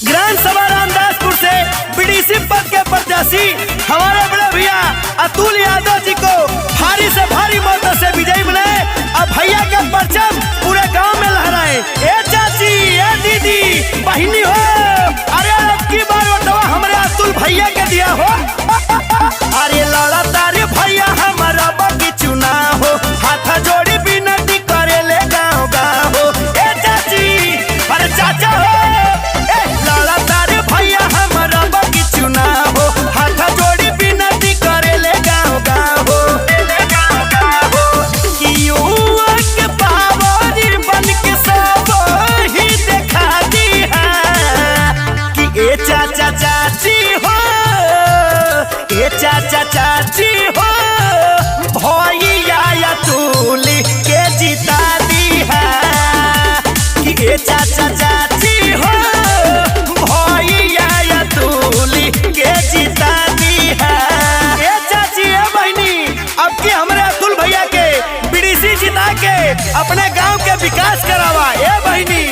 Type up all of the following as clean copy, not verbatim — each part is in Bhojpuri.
ग्राम सभा रामदासपुर से बीडीसी पद के प्रत्याशी हमारे बड़े भैया अतुल यादव जी को भारी से भारी मत से विजयी बनाए और भैया का परचम पूरे गांव में लहराए। ए चाची, ए दीदी, बहिनी हो, अरे अब की बार वोटवा हमारे अतुल भैया के दिया हो। अरे लड़ा तारे भैया हमारा बाकी चुनाव हो, हाथ जोड़ी विनती करे ले गाँव गाँव हो। ए चाची, अरे चाचा हो, लड़ा तारे भैया हमारा बाकी चुनाव हो, हाथ जोड़ी विनती करे ले गाँव गाँव हो। युवा के पावर बन के सब ही देखा दी है कि ए चाचा चाची हो, ए चाचा चाची हो, भैया अतुल के जिता दी है कि ए चाचा चाची हो, भैया अतुल के जिता दी है। ए चाची, ए बहनी, अब की हमारे अतुल भैया के बीडीसी जिता के अपने गांव के विकास करावा। ए बहनी,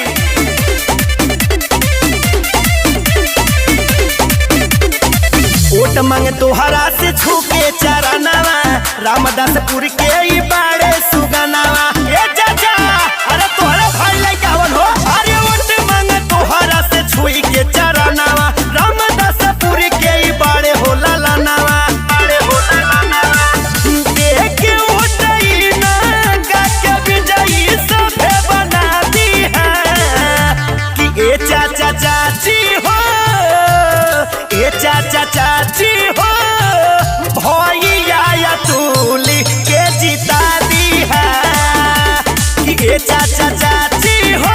वोट मांगे तोहरा से छूके चरनावा, रामदासपुर के ई बाड़े सुगनावा। ए चाचा, अरे तोहरा भाई लइका हवन हो, अरे वोट मांगे तोहरा से छुई के चरनावा, रामदासपुर के ई बाड़े हो लालानावा, बाड़े हो लालानावा। देख के वोट ई ना गा के विजयी सभे बना दी है कि ए चाचा चाची हो, ए चाचा चाची हो, भैया अतुल के जिता दी है कि ए चाचा चाची हो,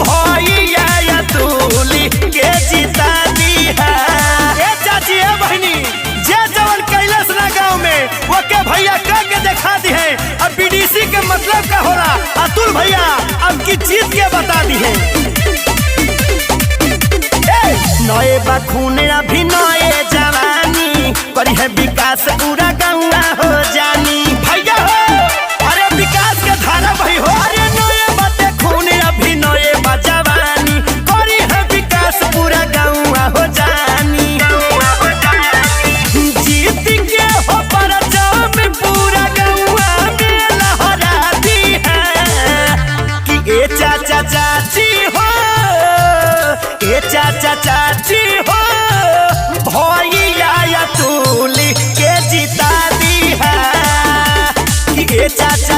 भैया अतुल के जिता दी है। ए चाची, ए बहनी, जे जवन कैलाश ना गाँव में वो के भैया कह के दिखा दी है। अब बीडीसी के मतलब का होला अतुल भैया अब की जीत के बता दी है। नए बखून अभी नए जवानी करी है विकास पूरा गौवा हो जानी। भैया हो, अरे विकास के धारा भाई हो, अरे नए बाते खून अभी नए बजवानी करी है विकास पूरा गौवा हो जानी। जीत के हो परचम पूरा गौवा में लहरा दी है कि ए चाचा चाची हो, ए चाचा चाची हो, भैया अतुल के जिता दी है कि ए चाचा